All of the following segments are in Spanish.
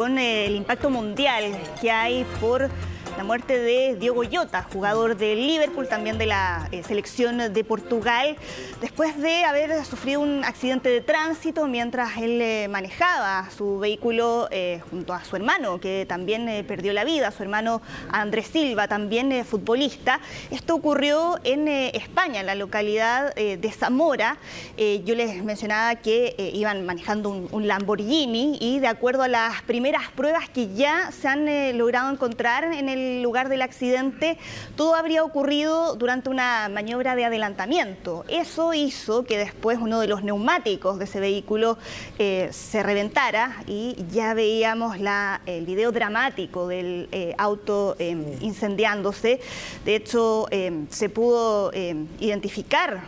Con el impacto mundial que hay por la muerte de Diogo Jota, jugador del Liverpool, también de la selección de Portugal, después de haber sufrido un accidente de tránsito mientras él manejaba su vehículo junto a su hermano, que también perdió la vida, su hermano Andrés Silva, también futbolista. Esto ocurrió en España, en la localidad de Zamora. Yo les mencionaba que iban manejando un Lamborghini y de acuerdo a las primeras pruebas que ya se han logrado encontrar en el lugar del accidente, todo habría ocurrido durante una maniobra de adelantamiento. Eso hizo que después uno de los neumáticos de ese vehículo se reventara y ya veíamos el video dramático del auto incendiándose. De hecho, se pudo identificar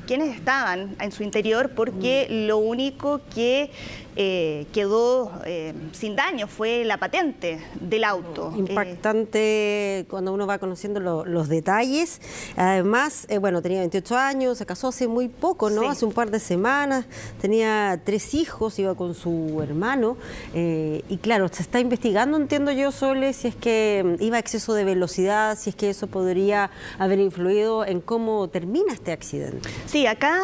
quiénes estaban en su interior, porque lo único que quedó sin daño fue la patente del auto. Impactante cuando uno va conociendo los detalles. Además, bueno, tenía 28 años, se casó hace muy poco, ¿no? Sí. Hace un par de semanas, tenía 3 hijos, iba con su hermano. Y claro, se está investigando, entiendo yo, Sole, si es que iba a exceso de velocidad, si es que eso podría haber influido en cómo termina este accidente. Sí, acá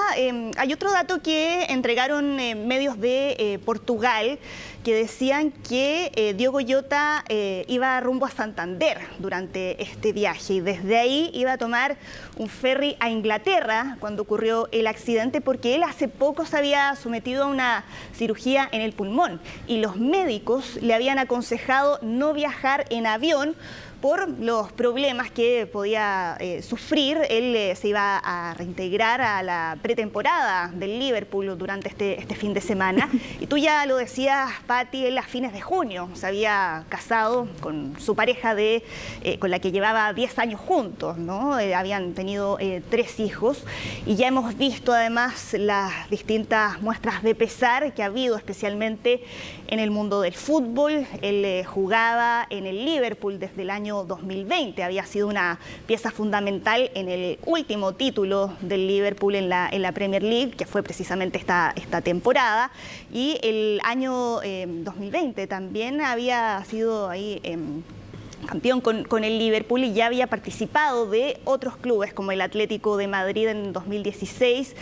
hay otro dato que entregaron medios de Portugal, que decían que Diogo Jota iba rumbo a Santander durante este viaje y desde ahí iba a tomar un ferry a Inglaterra cuando ocurrió el accidente, porque él hace poco se había sometido a una cirugía en el pulmón y los médicos le habían aconsejado no viajar en avión por los problemas que podía sufrir. Él se iba a reintegrar a la pretemporada del Liverpool durante este fin de semana. Y tú ya lo decías, Pati, él a fines de junio se había casado con su pareja con la que llevaba 10 años juntos, ¿no? Habían tenido 3 hijos y ya hemos visto además las distintas muestras de pesar que ha habido, especialmente en el mundo del fútbol. Él jugaba en el Liverpool desde el año 2020, había sido una pieza fundamental en el último título del Liverpool en la Premier League, que fue precisamente esta temporada, y el año 2020 también había sido ahí campeón con el Liverpool y ya había participado de otros clubes como el Atlético de Madrid en 2016,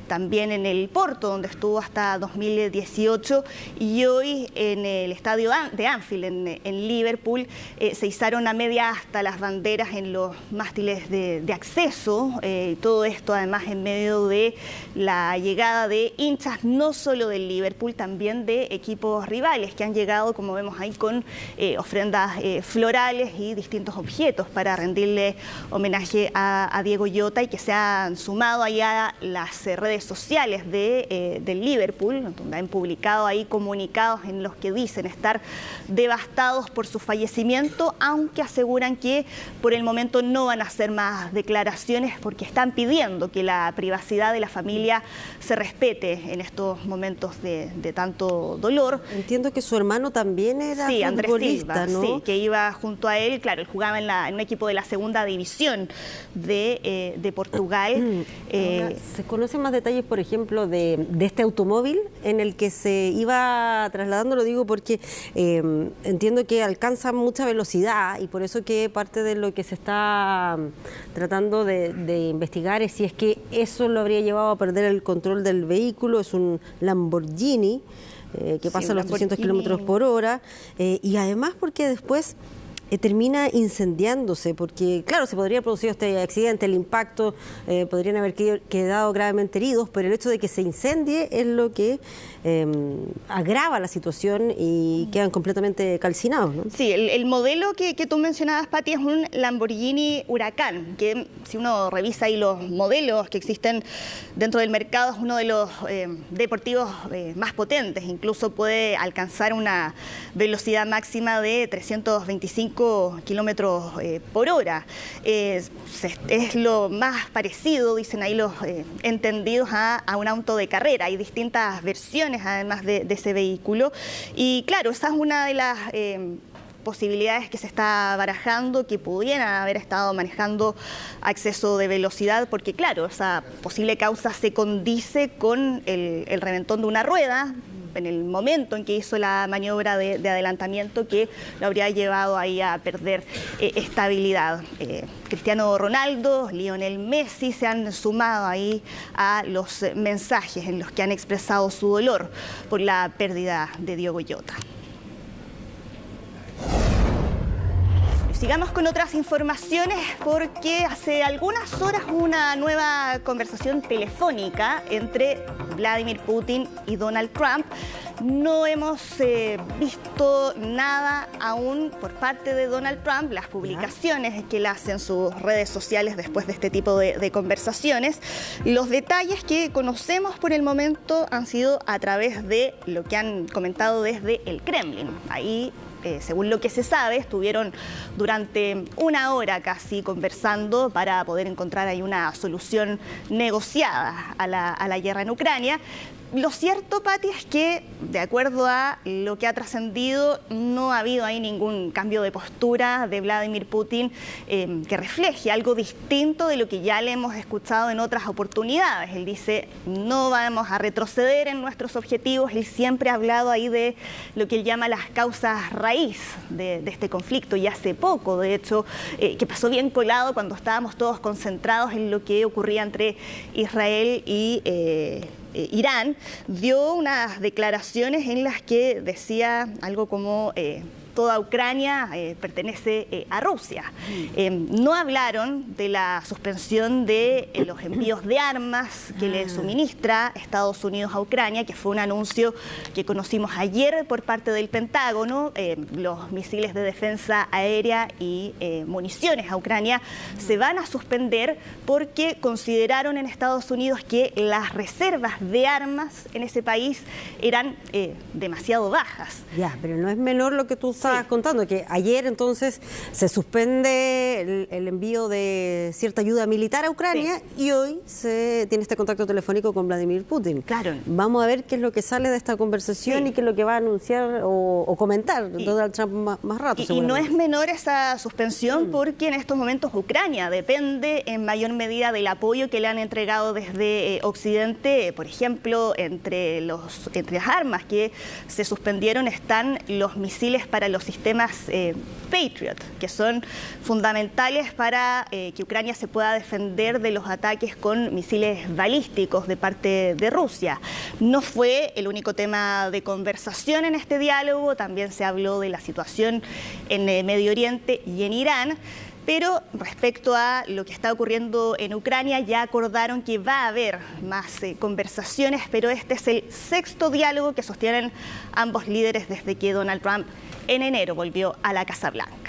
también en el Porto, donde estuvo hasta 2018, y hoy en el estadio de Anfield, en Liverpool, se izaron a media hasta las banderas en los mástiles de acceso. Todo esto además en medio de la llegada de hinchas no solo del Liverpool, también de equipos rivales que han llegado, como vemos ahí, con ofrendas florales y distintos objetos para rendirle homenaje a Diogo Jota, y que se han sumado allá las redes sociales del Liverpool, donde han publicado ahí comunicados en los que dicen estar devastados por su fallecimiento, aunque aseguran que por el momento no van a hacer más declaraciones porque están pidiendo que la privacidad de la familia se respete en estos momentos de tanto dolor. Entiendo que su hermano también era futbolista, Andrés Silva, ¿no? Sí, que iba junto a él, claro, él jugaba en un equipo de la segunda división de Portugal. Ahora, ¿se conocen más detalles, por ejemplo, de este automóvil en el que se iba trasladando? Lo digo porque entiendo que alcanza mucha velocidad y por eso que parte de lo que se está tratando de investigar es si es que eso lo habría llevado a perder el control del vehículo. Es un Lamborghini que pasa a los 300 kilómetros por hora, y además porque después termina incendiándose, porque claro, se podría producir este accidente, el impacto, podrían haber quedado gravemente heridos, pero el hecho de que se incendie es lo que agrava la situación y quedan completamente calcinados, ¿no? Sí, el modelo que tú mencionabas, Pati, es un Lamborghini Huracán, que si uno revisa ahí los modelos que existen dentro del mercado, es uno de los deportivos más potentes, incluso puede alcanzar una velocidad máxima de 325 kilómetros por hora. Es lo más parecido, dicen ahí los entendidos, a un auto de carrera. Hay distintas versiones además de ese vehículo y claro, esa es una de las posibilidades que se está barajando, que pudieran haber estado manejando a exceso de velocidad, porque claro, esa posible causa se condice con el reventón de una rueda en el momento en que hizo la maniobra de adelantamiento que lo habría llevado ahí a perder estabilidad. Cristiano Ronaldo, Lionel Messi se han sumado ahí a los mensajes en los que han expresado su dolor por la pérdida de Diogo Jota. Sigamos con otras informaciones porque hace algunas horas hubo una nueva conversación telefónica entre Vladimir Putin y Donald Trump. No hemos visto nada aún por parte de Donald Trump, las publicaciones que él hace en sus redes sociales después de este tipo de conversaciones. Los detalles que conocemos por el momento han sido a través de lo que han comentado desde el Kremlin. Ahí, según lo que se sabe, estuvieron durante una hora casi conversando para poder encontrar ahí una solución negociada a la guerra en Ucrania. Lo cierto, Pati, es que, de acuerdo a lo que ha trascendido, no ha habido ahí ningún cambio de postura de Vladimir Putin que refleje algo distinto de lo que ya le hemos escuchado en otras oportunidades. Él dice, no vamos a retroceder en nuestros objetivos. Él siempre ha hablado ahí de lo que él llama las causas raíz de este conflicto. Y hace poco, de hecho, que pasó bien colado cuando estábamos todos concentrados en lo que ocurría entre Israel y Irán, dio unas declaraciones en las que decía algo como toda Ucrania pertenece a Rusia. No hablaron de la suspensión de los envíos de armas que le suministra Estados Unidos a Ucrania, que fue un anuncio que conocimos ayer por parte del Pentágono. Los misiles de defensa aérea y municiones a Ucrania se van a suspender porque consideraron en Estados Unidos que las reservas de armas en ese país eran demasiado bajas. Ya, pero no es menor lo que tú estabas contando, que ayer entonces se suspende el envío de cierta ayuda militar a Ucrania y hoy se tiene este contacto telefónico con Vladimir Putin. Claro. Vamos a ver qué es lo que sale de esta conversación y qué es lo que va a anunciar o comentar Donald Trump más rato. Y no es menor esa suspensión porque en estos momentos Ucrania depende en mayor medida del apoyo que le han entregado desde Occidente. Por ejemplo, entre las armas que se suspendieron están los misiles para los sistemas Patriot, que son fundamentales para que Ucrania se pueda defender de los ataques con misiles balísticos de parte de Rusia. No fue el único tema de conversación en este diálogo, también se habló de la situación en Medio Oriente y en Irán. Pero respecto a lo que está ocurriendo en Ucrania, ya acordaron que va a haber más conversaciones, pero este es el sexto diálogo que sostienen ambos líderes desde que Donald Trump en enero volvió a la Casa Blanca.